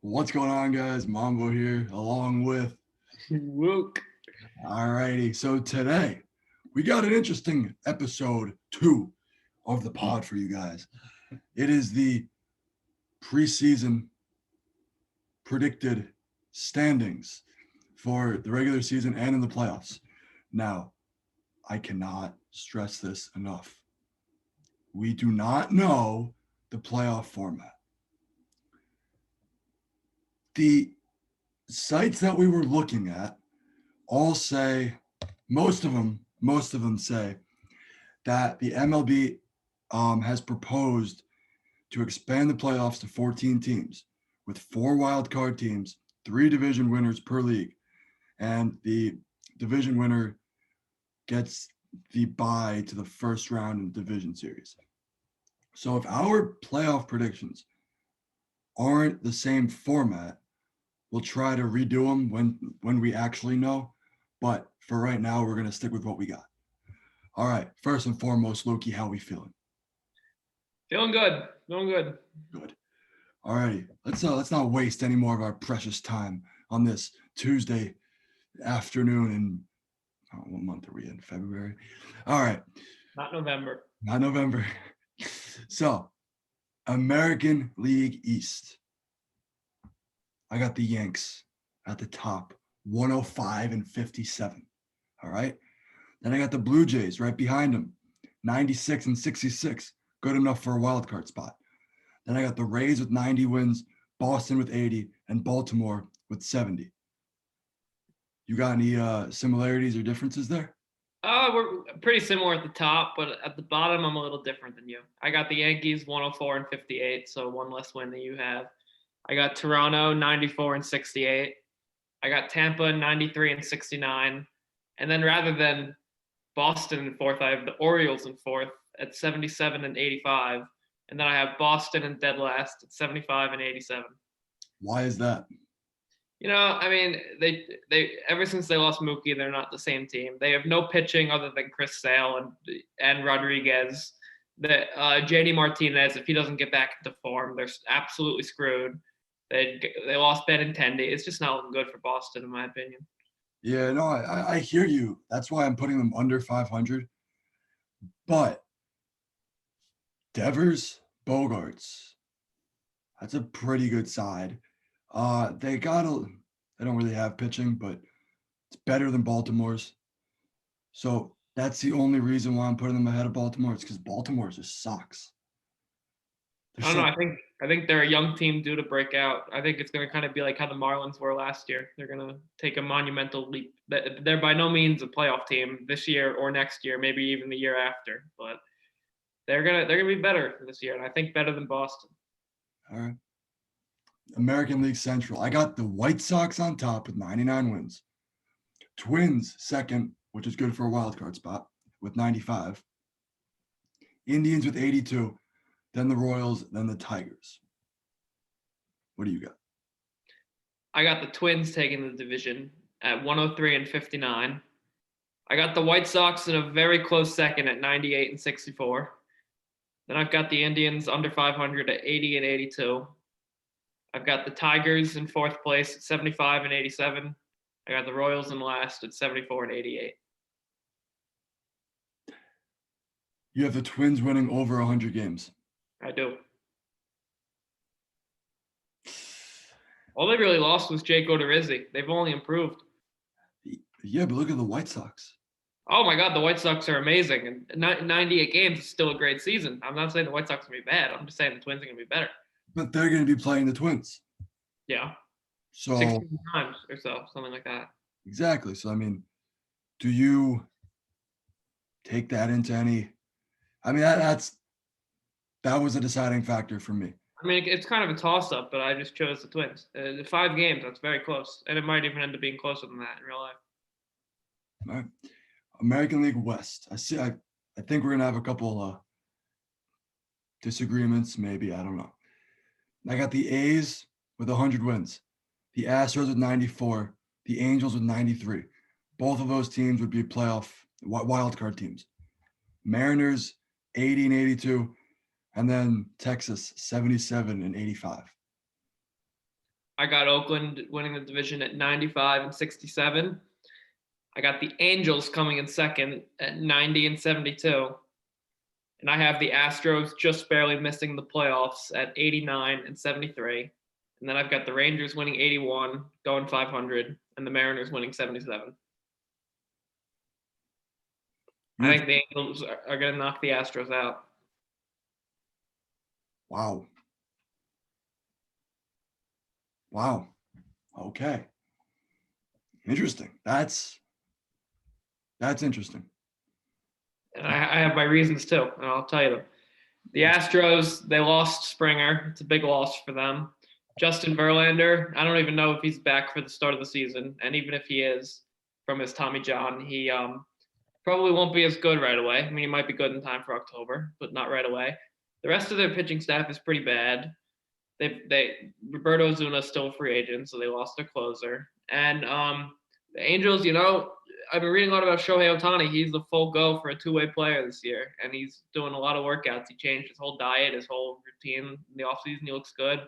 What's going on, guys? Mambo here, along with. Wook. Alrighty, so today we got an interesting episode 2 of the pod for you guys. It is the preseason predicted standings for the regular season and in the playoffs. Now, I cannot stress this enough. We do not know the playoff format. The sites that we were looking at all say, most of them say that the MLB has proposed to expand the playoffs to 14 teams with 4 wild card teams, 3 division winners per league, and the division winner gets the bye to the first round in the division series. So if our playoff predictions aren't the same format, we'll try to redo them when we actually know. But for right now, we're going to stick with what we got. All right. First and foremost, Loki, how we feeling? Feeling good. Feeling good. Good. All righty. Let's not waste any more of our precious time on this Tuesday afternoon. And what month are we in? February. All right. Not November. Not November. So, American League East. I got the Yanks at the top, 105 and 57. All right. Then I got the Blue Jays right behind them, 96 and 66. Good enough for a wild card spot. Then I got the Rays with 90 wins, Boston with 80, and Baltimore with 70. You got any similarities or differences there? We're pretty similar at the top, but at the bottom, I'm a little different than you. I got the Yankees 104 and 58, so one less win than you have. I got Toronto 94 and 68. I got Tampa 93 and 69. And then rather than Boston in fourth, I have the Orioles in fourth at 77 and 85. And then I have Boston in dead last at 75 and 87. Why is that? You know, I mean, they ever since they lost Mookie, they're not the same team. They have no pitching other than Chris Sale and Rodriguez. That JD Martinez, if he doesn't get back into form, they're absolutely screwed. They lost Benintendi. It's just not looking good for Boston, in my opinion. Yeah, no, I hear you. That's why I'm putting them under 500. But Devers, Bogarts, that's a pretty good side. They don't really have pitching, but it's better than Baltimore's. So that's the only reason why I'm putting them ahead of Baltimore. It's because Baltimore just sucks. I don't know. I think they're a young team due to break out. I think it's going to kind of be like how the Marlins were last year. They're going to take a monumental leap. They're by no means a playoff team this year or next year, maybe even the year after. But they're gonna be better this year, and I think better than Boston. All right. American League Central. I got the White Sox on top with 99 wins. Twins second, which is good for a wild card spot, with 95. Indians with 82. Then the Royals, then the Tigers. What do you got? I got the Twins taking the division at 103 and 59. I got the White Sox in a very close second at 98 and 64. Then I've got the Indians under 500 at 80 and 82. I've got the Tigers in fourth place at 75 and 87. I got the Royals in last at 74 and 88. You have the Twins winning over 100 games. I do. All they really lost was Jake Odorizzi. They've only improved. Yeah, but look at the White Sox. Oh my God, the White Sox are amazing. And 98 games is still a great season. I'm not saying the White Sox are going to be bad. I'm just saying the Twins are going to be better. But they're going to be playing the Twins. Yeah. So 16 times or so, something like that. Exactly. So, I mean, do you take that into any? I mean, that was a deciding factor for me. I mean, it's kind of a toss-up, but I just chose the Twins. 5 games, that's very close. And it might even end up being closer than that in real life. All right. American League West. I think we're going to have a couple disagreements, maybe. I don't know. I got the A's with 100 wins, the Astros with 94, the Angels with 93. Both of those teams would be playoff wild card teams. Mariners 80 and 82, and then Texas 77 and 85. I got Oakland winning the division at 95 and 67. I got the Angels coming in second at 90 and 72. And I have the Astros just barely missing the playoffs at 89 and 73. And then I've got the Rangers winning 81, going 500, and the Mariners winning 77. I think the Angels are going to knock the Astros out. Wow. Wow. Okay. Interesting. That's interesting. And I have my reasons too, and I'll tell you them. The Astros, they lost Springer. It's a big loss for them. Justin Verlander, I don't even know if he's back for the start of the season. And even if he is from his Tommy John, he probably won't be as good right away. I mean, he might be good in time for October, but not right away. The rest of their pitching staff is pretty bad. Roberto Ozuna's still a free agent, so they lost their closer. And the Angels, I've been reading a lot about Shohei Ohtani. He's the full go for a two-way player this year, and he's doing a lot of workouts. He changed his whole diet, his whole routine in the offseason. He looks good.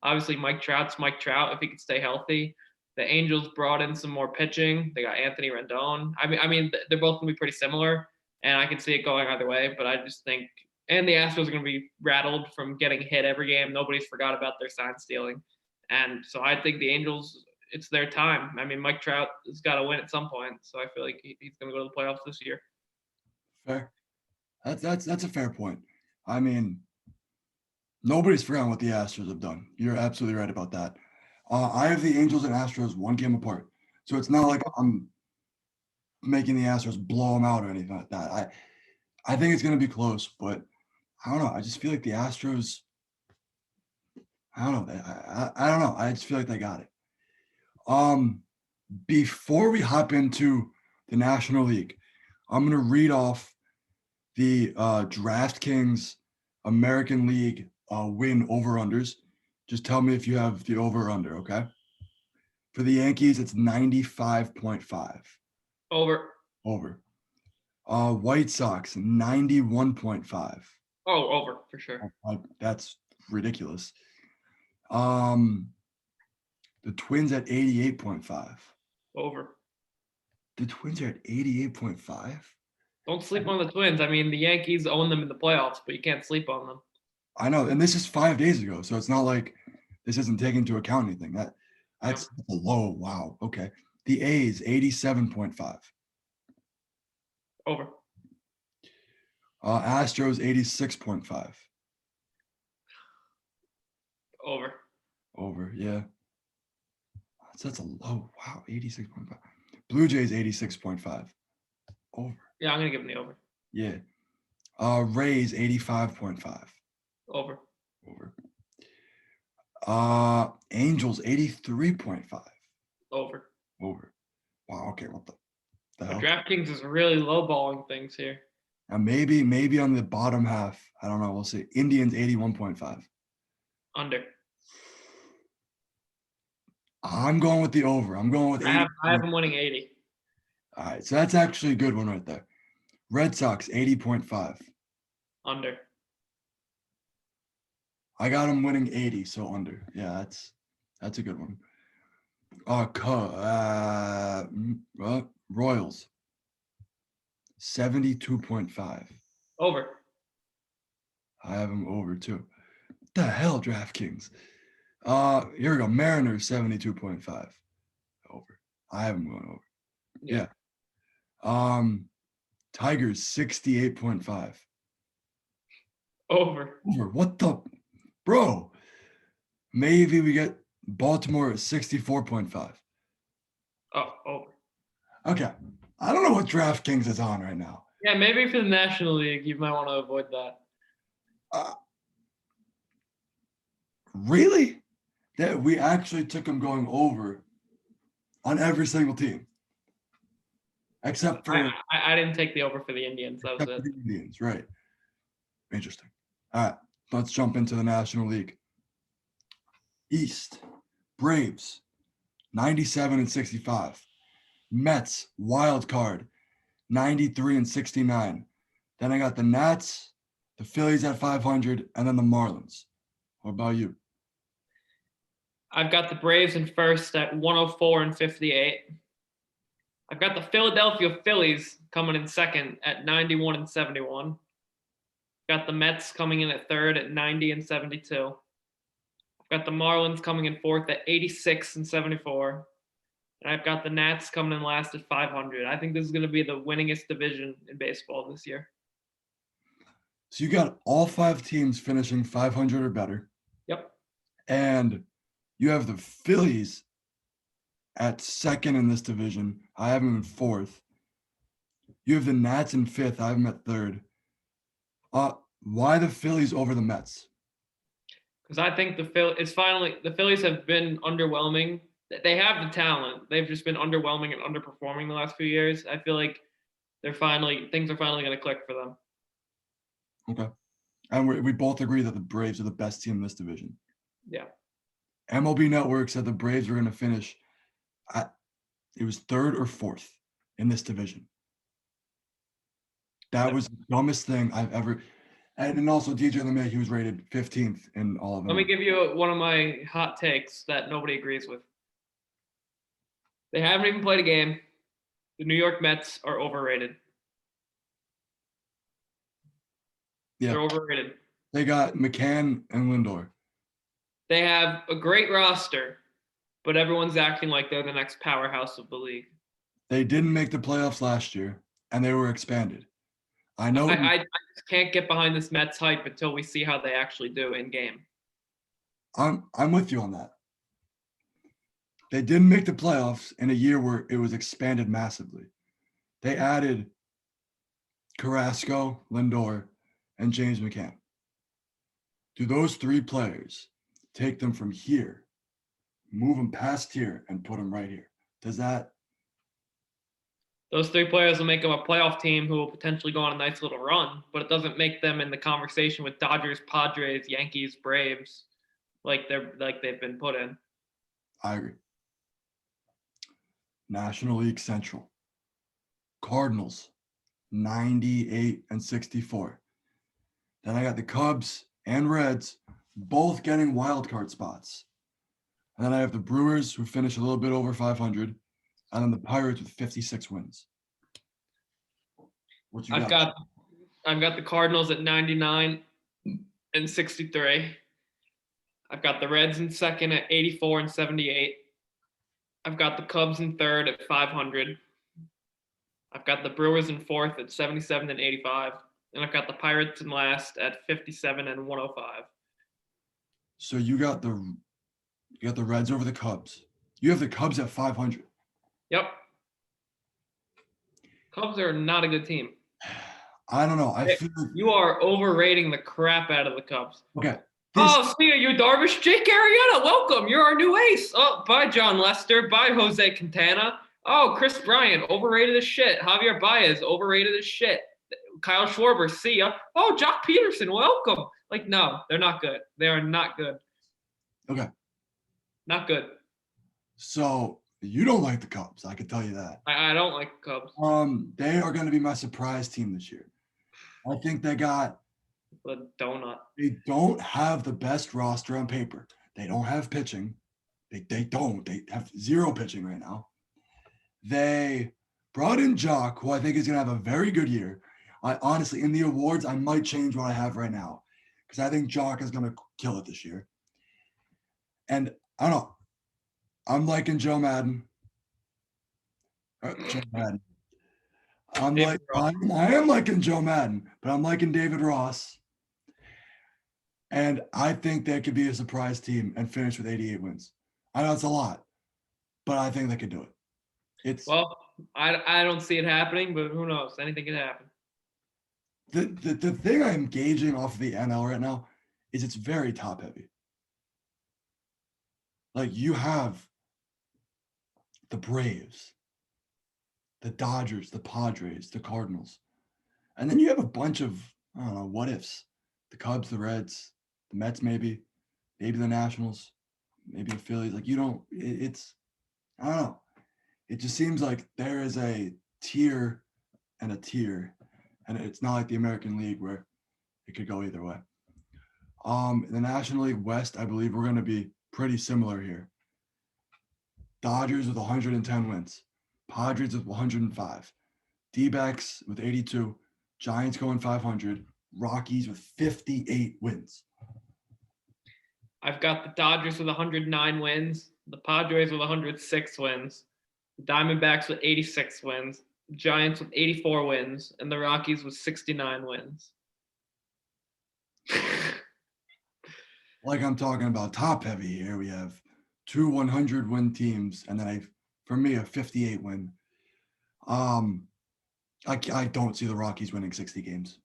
Obviously, Mike Trout's Mike Trout if he could stay healthy. The Angels brought in some more pitching. They got Anthony Rendon. I mean, they're both going to be pretty similar, and I can see it going either way. But I just think, and the Astros are going to be rattled from getting hit every game. Nobody's forgot about their sign stealing, and so I think the Angels, it's their time. I mean, Mike Trout has got to win at some point, so I feel like he's going to go to the playoffs this year. Fair. That's a fair point. I mean, nobody's forgotten what the Astros have done. You're absolutely right about that. I have the Angels and Astros one game apart, so it's not like I'm making the Astros blow them out or anything like that. I think it's going to be close, but I don't know. I just feel like the Astros. I don't know. I don't know. I just feel like they got it. Before we hop into the National League, I'm going to read off the DraftKings American League win over-unders. Just tell me if you have the over-under, okay? For the Yankees, it's 95.5. Over. Over. White Sox, 91.5. Oh, over for sure. That's ridiculous. The Twins at 88.5. Over. The Twins are at 88.5. Don't sleep on the Twins. I mean, the Yankees own them in the playoffs, but you can't sleep on them. I know, and this is 5 days ago, so it's not like this isn't taking into account anything. That's a low. Wow. Okay. The A's 87.5. Over. Astros 86.5. Over. Over. Yeah. That's a low. Wow. 86.5. Blue Jays 86.5. Over. Yeah, I'm gonna give them the over. Yeah. Rays 85.5. Over. Over. Angels 83.5. Over. Over. Wow. Okay. What the hell? DraftKings is really lowballing things here. Now maybe on the bottom half. I don't know. We'll see. Indians 81.5. Under. I'm going with the over. I'm going with 80. I have them winning 80. All right. So that's actually a good one right there. Red Sox 80.5. Under. I got them winning 80, so under. Yeah, that's a good one. Royals 72.5. Over. I have them over too. What the hell, DraftKings? Here we go. Mariners 72.5. Over. I have them going over. Yeah. Tigers 68.5. Over. Over. What the bro? Maybe we get Baltimore at 64.5. Oh, over. Okay. I don't know what DraftKings is on right now. Yeah, maybe for the National League, you might want to avoid that. Really? That we actually took them going over on every single team. Except for I didn't take the over for the Indians. That was it. the Indians, right. Interesting. All right. Let's jump into the National League. East, Braves, 97 and 65. Mets, wild card, 93 and 69. Then I got the Nats, the Phillies at 500, and then the Marlins. What about you? I've got the Braves in first at 104 and 58. I've got the Philadelphia Phillies coming in second at 91 and 71. Got the Mets coming in at third at 90 and 72. I've got the Marlins coming in fourth at 86 and 74. And I've got the Nats coming in last at 500. I think this is going to be the winningest division in baseball this year. So you got all 5 teams finishing 500 or better. Yep. And you have the Phillies at second in this division. I have them in fourth. You have the Nats in fifth. I have them at third. Why the Phillies over the Mets? Because I think the Phillies have been underwhelming. They have the talent. They've just been underwhelming and underperforming the last few years. I feel like things are finally going to click for them. Okay. And we both agree that the Braves are the best team in this division. Yeah. MLB Network said the Braves were going to finish it was third or fourth in this division. That was the dumbest thing I've ever. And also DJ LeMay, he was rated 15th in all of them. Let me give you one of my hot takes that nobody agrees with. They haven't even played a game. The New York Mets are overrated. Yeah. They're overrated. They got McCann and Lindor. They have a great roster, but everyone's acting like they're the next powerhouse of the league. They didn't make the playoffs last year, and they were expanded. I know. I just can't get behind this Mets hype until we see how they actually do in game. I'm with you on that. They didn't make the playoffs in a year where it was expanded massively. They added Carrasco, Lindor, and James McCann. Do those 3 players take them from here, move them past here, and put them right here? Does that? Those 3 players will make them a playoff team who will potentially go on a nice little run, but it doesn't make them in the conversation with Dodgers, Padres, Yankees, Braves, like they've been put in. I agree. National League Central. Cardinals, 98 and 64. Then I got the Cubs and Reds both getting wild card spots. And then I have the Brewers, who finish a little bit over 500, and then the Pirates with 56 wins. What you got? I've got the Cardinals at 99 and 63. I've got the Reds in second at 84 and 78. I've got the Cubs in third at 500. I've got the Brewers in fourth at 77 and 85. And I've got the Pirates in last at 57 and 105. So you got the Reds over the Cubs. You have the Cubs at 500. Yep. Cubs are not a good team. I don't know. I feel you are overrating the crap out of the Cubs. Okay. See you, Darvish. Jake Arrieta, welcome. You're our new ace. Oh, bye, John Lester. Bye, Jose Quintana. Oh, Chris Bryant, overrated as shit. Javier Baez, overrated as shit. Kyle Schwarber, see ya. Oh, Jock Peterson, welcome. Like, no, they're not good. They are not good. Okay. Not good. So you don't like the Cubs, I can tell you that. I don't like the Cubs. They are going to be my surprise team this year. I think they got the donut. They don't have the best roster on paper. They don't have pitching. They don't. They have 0 pitching right now. They brought in Jock, who I think is going to have a very good year. I honestly, in the awards, I might change what I have right now because I think Jock is going to kill it this year. And I don't know. I'm liking Joe Madden. Joe Madden. I am liking Joe Madden, but I'm liking David Ross. And I think they could be a surprise team and finish with 88 wins. I know it's a lot, but I think they could do it. I don't see it happening, but who knows? Anything can happen. The thing I'm gauging off of the NL right now is it's very top heavy. Like you have the Braves, the Dodgers, the Padres, the Cardinals. And then you have a bunch of, I don't know, what ifs. The Cubs, the Reds, the Mets, maybe the Nationals, maybe the Phillies. Like I don't know. It just seems like there is a tier and a tier. And it's not like the American League where it could go either way. In the National League West, I believe we're going to be pretty similar here. Dodgers with 110 wins. Padres with 105. D-backs with 82. Giants going 500. Rockies with 58 wins. I've got the Dodgers with 109 wins, the Padres with 106 wins, the Diamondbacks with 86 wins, the Giants with 84 wins, and the Rockies with 69 wins. Like I'm talking about top heavy here. We have two 100 win teams, and then for me, a 58 win. I don't see the Rockies winning 60 games.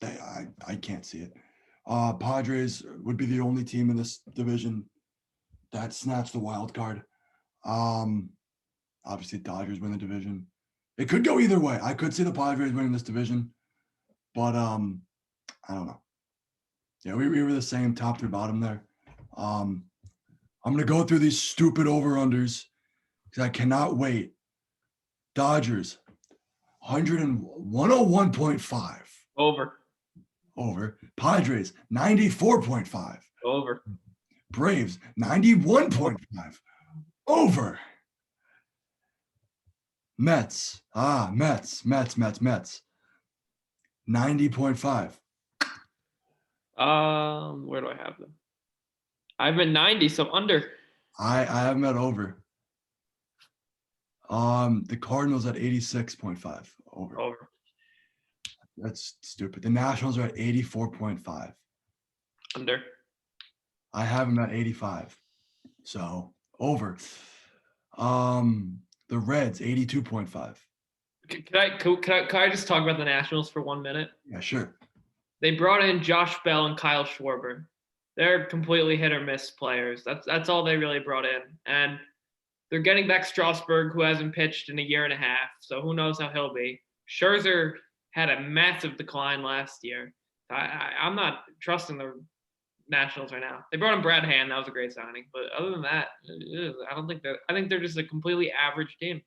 I can't see it. Padres would be the only team in this division that snatched the wild card. Obviously, Dodgers win the division. It could go either way. I could see the Padres winning this division, but I don't know. Yeah, we were the same top through bottom there. I'm gonna go through these stupid over-unders because I cannot wait. Dodgers, 101.5. Over. Padres, 94.5. Over. Braves, 91.5. Over. Mets. Mets. 90.5. Where do I have them? I've been 90, so under. I have them at over. The Cardinals at 86.5. Over. That's stupid. The Nationals are at 84.5. Under. I have them at 85. So over. The Reds, 82.5. Can I just talk about the Nationals for 1 minute? Yeah, sure. They brought in Josh Bell and Kyle Schwarber. They're completely hit or miss players. That's all they really brought in. And they're getting back Strasburg, who hasn't pitched in a year and a half. So who knows how he'll be. Scherzer had a massive decline last year. I'm not trusting the Nationals right now. They brought in Brad Hand. That was a great signing. But other than that, I think they're just a completely average team.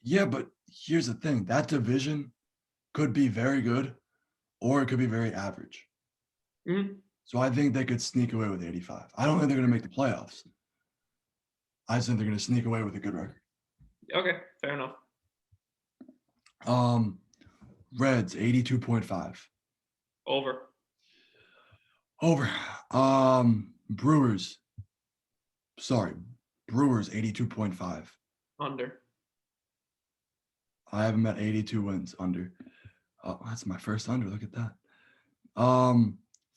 Yeah, but here's the thing. That division could be very good or it could be very average. Mm-hmm. So I think they could sneak away with 85. I don't think they're going to make the playoffs. I just think they're going to sneak away with a good record. Okay, fair enough. Reds, 82.5. Over. Brewers, 82.5. Under. I have them at 82 wins. Under. Oh, that's my first under. Look at that.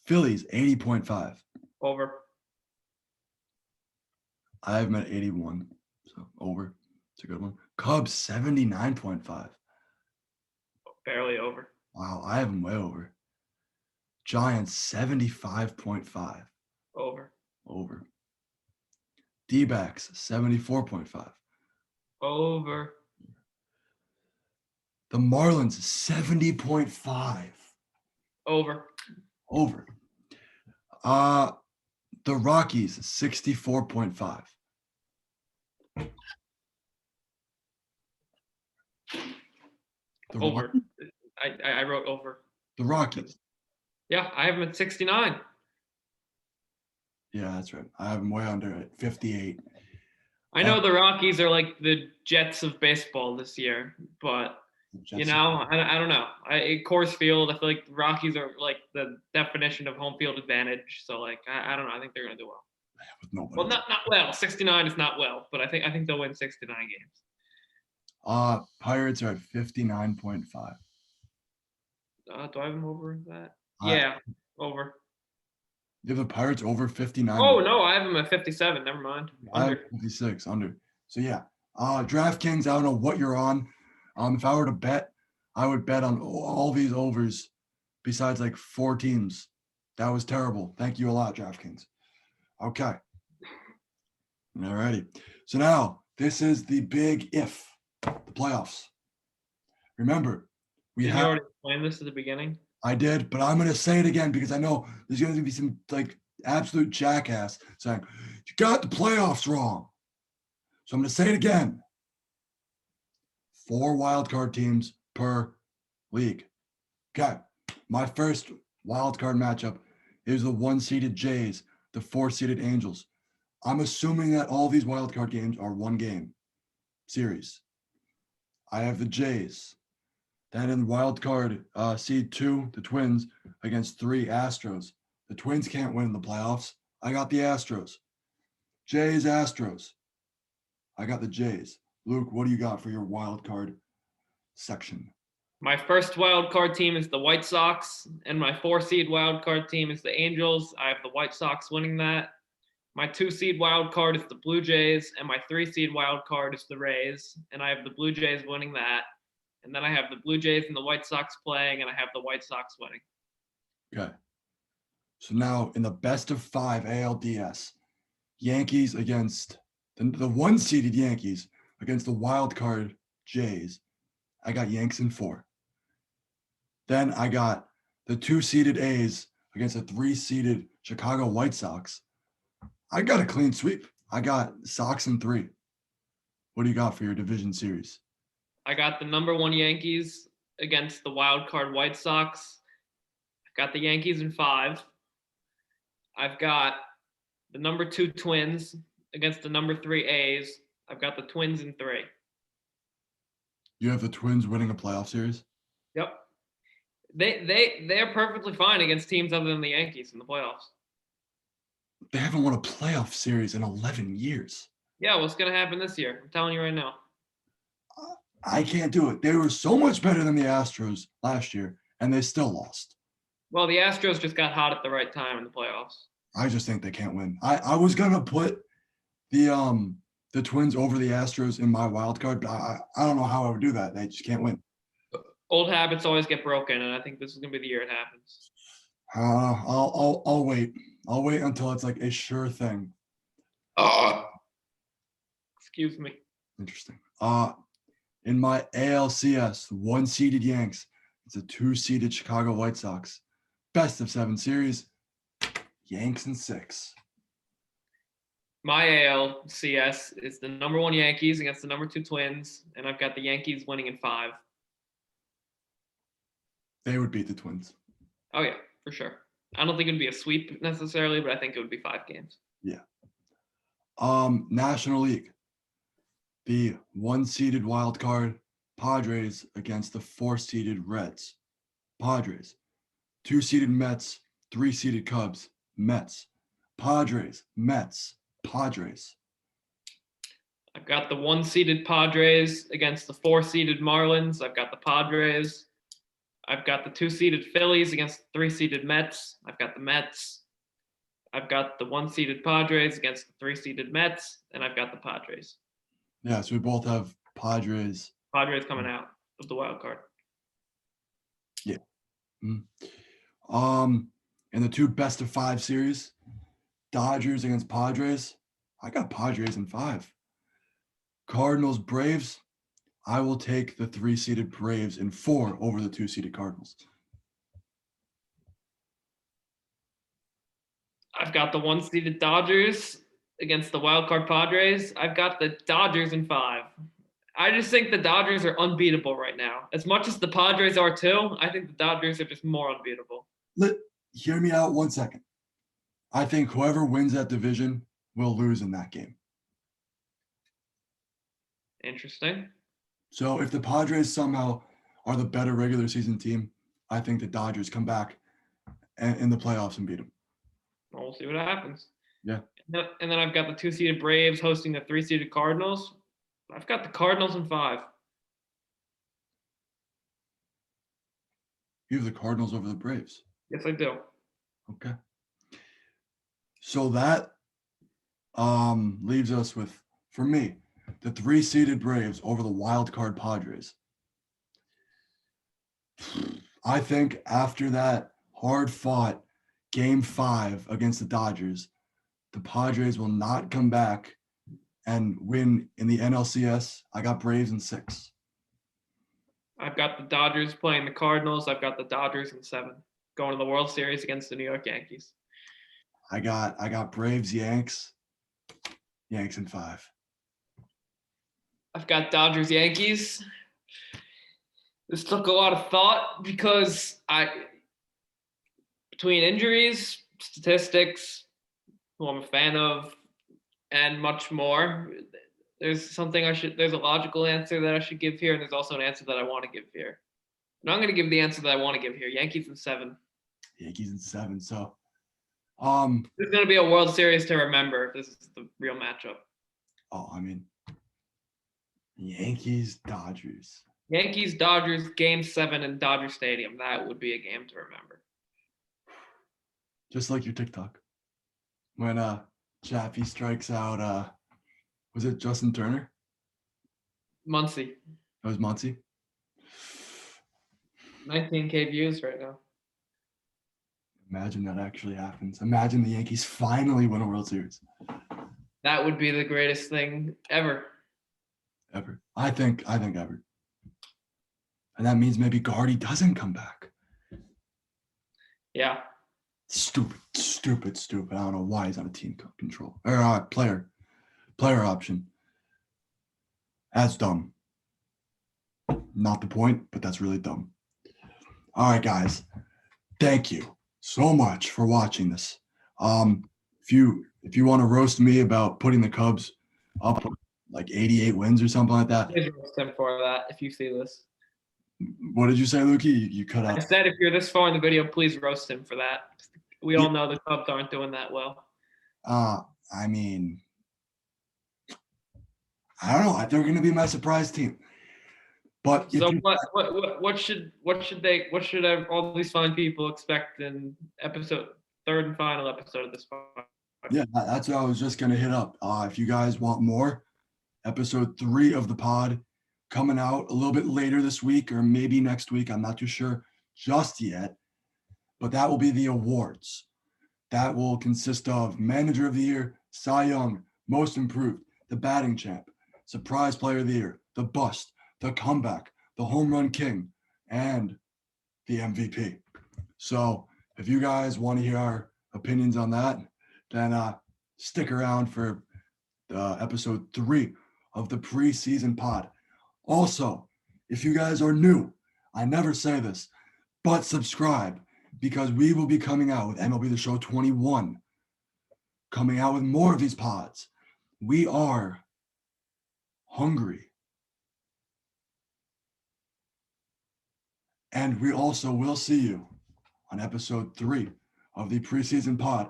Phillies, 80.5. Over. I have them at 81. So over. It's a good one. Cubs, 79.5. Barely over. Wow, I have them way over. Giants, 75.5. Over. D-backs, 74.5. Over. The Marlins, 70.5. Over. The Rockies, 64.5. Over. I wrote over. The Rockies. Yeah, I have them at 69. Yeah, that's right. I have them way under at 58. I know the Rockies are like the Jets of baseball this year, but I don't know. Coors Field, I feel like the Rockies are like the definition of home field advantage. So like, I don't know. I think they're gonna do well. Well, not well. 69 is not well, but I think they'll win 69 games. Pirates are at 59.5. Do I have them over that? Yeah, over. You have the Pirates over 59. Oh no, I have them at 57. Never mind. I have 56 under. So yeah, DraftKings. I don't know what you're on. If I were to bet, I would bet on all these overs, besides like 4 teams. That was terrible. Thank you a lot, DraftKings. Okay. Alrighty. So now this is the big if, the playoffs. Remember, Did you already explain this at the beginning? I did, but I'm going to say it again because I know there's going to be some like absolute jackass saying, you got the playoffs wrong. So I'm going to say it again. 4 wildcard teams per league. Okay. My first wildcard matchup is the 1-seeded Jays, the 4-seeded Angels. I'm assuming that all these wild card games are one game series. I have the Jays. Then in wild card seed 2, the Twins against 3 Astros. The Twins can't win in the playoffs. I got the Astros. Jays, Astros. I got the Jays. Luke, what do you got for your wild card section? My first wild card team is the White Sox, and my 4-seed wild card team is the Angels. I have the White Sox winning that. My 2-seed wild card is the Blue Jays, and my 3-seed wild card is the Rays, and I have the Blue Jays winning that. And then I have the Blue Jays and the White Sox playing, and I have the White Sox winning. Okay. So now in the best of 5 ALDS, Yankees against the 1-seeded Yankees against the wild card Jays. I got Yanks in 4. Then I got the 2-seeded A's against the 3-seeded Chicago White Sox. I got a clean sweep. I got Sox in 3. What do you got for your division series? I got the number 1 Yankees against the wild card White Sox. I've got the Yankees in 5. I've got the number 2 Twins against the number 3 A's. I've got the Twins in 3. You have the Twins winning a playoff series? Yep. They're perfectly fine against teams other than the Yankees in the playoffs. They haven't won a playoff series in 11 years. Yeah, what's going to happen this year? I'm telling you right now. I can't do it. They were so much better than the Astros last year, and they still lost. Well, the Astros just got hot at the right time in the playoffs. I just think they can't win. I was gonna put the Twins over the Astros in my wild card, but I don't know how I would do that. They just can't win. Old habits always get broken, and I think this is gonna be the year it happens. I'll wait. I'll wait until it's like a sure thing. Excuse me. Interesting. In my ALCS, 1-seeded Yanks. It's a 2-seeded Chicago White Sox. Best of 7 series. Yanks in 6. My ALCS is the number 1 Yankees against the number 2 Twins, and I've got the Yankees winning in 5. They would beat the Twins. Oh yeah, for sure. I don't think it'd be a sweep necessarily, but I think it would be 5 games. Yeah. National League. The 1-seeded wild card Padres against the 4-seeded Reds. Padres. 2-seeded Mets, 3-seeded Cubs. Mets. Padres. Mets. Padres. I've got the 1-seeded Padres against the 4-seeded Marlins. I've got the Padres. I've got the 2-seeded Phillies against the 3-seeded Mets. I've got the Mets. I've got the 1-seeded Padres against the 3-seeded Mets, and I've got the Padres. Yeah, so we both have Padres. Padres coming out of the wild card. Yeah. In the 2 best of 5 series, Dodgers against Padres. I got Padres in 5. Cardinals, Braves. I will take the 3-seeded Braves in 4 over the 2-seeded Cardinals. I've got the 1-seeded Dodgers against the wild card Padres. I've got the Dodgers in 5. I just think the Dodgers are unbeatable right now. As much as the Padres are too, I think the Dodgers are just more unbeatable. Hear me out 1 second. I think whoever wins that division will lose in that game. Interesting. So if the Padres somehow are the better regular season team, I think the Dodgers come back in the playoffs and beat them. Well, we'll see what happens. Yeah. And then I've got the 2-seeded Braves hosting the 3-seeded Cardinals. I've got the Cardinals in 5. You have the Cardinals over the Braves. Yes, I do. Okay. So that leaves us with, for me, the 3-seeded Braves over the wild card Padres. I think after that hard-fought Game 5 against the Dodgers, the Padres will not come back and win in the NLCS. I got Braves in 6. I've got the Dodgers playing the Cardinals. I've got the Dodgers in 7, going to the World Series against the New York Yankees. I got Braves, Yanks in 5. I've got Dodgers, Yankees. This took a lot of thought because between injuries, statistics, who I'm a fan of, and much more. There's a logical answer that I should give here, and there's also an answer that I want to give here. And I'm going to give the answer that I want to give here. Yankees in 7. Yankees in 7. So, This is going to be a World Series to remember if this is the real matchup. I mean, Yankees, Dodgers. Yankees, Dodgers, Game 7 in Dodger Stadium. That would be a game to remember. Just like your TikTok. When Chappie strikes out, was it Justin Turner? Muncie. That was Muncie. 19K views right now. Imagine that actually happens. Imagine the Yankees finally win a World Series. That would be the greatest thing ever. Ever. I think ever. And that means maybe Gardy doesn't come back. Yeah. Stupid. I don't know why he's on a team control or player option. That's dumb. Not the point, but that's really dumb. All right, guys. Thank you so much for watching this. If you want to roast me about putting the Cubs up like 88 wins or something like that. Please roast him for that if you see this. What did you say, Lukey? You cut out. I said if you're this far in the video, please roast him for that. We all know the Cubs aren't doing that well. I mean, I don't know. They're going to be my surprise team. But so what should all these fine people expect in third and final episode of this podcast? Yeah, that's what I was just going to hit up. If you guys want more, episode 3 of the pod coming out a little bit later this week or maybe next week. I'm not too sure just yet. But that will be the awards. That will consist of Manager of the Year, Cy Young, Most Improved, the Batting Champ, Surprise Player of the Year, the Bust, the Comeback, the Home Run King, and the MVP. So if you guys want to hear our opinions on that, then stick around for episode 3 of the preseason pod. Also, if you guys are new, I never say this, but subscribe, because we will be coming out with MLB The Show 21, coming out with more of these pods. We are hungry. And we also will see you on episode 3 of the preseason pod.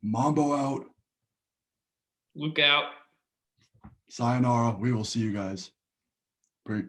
Mambo out. Luke out. Sayonara. We will see you guys. Great.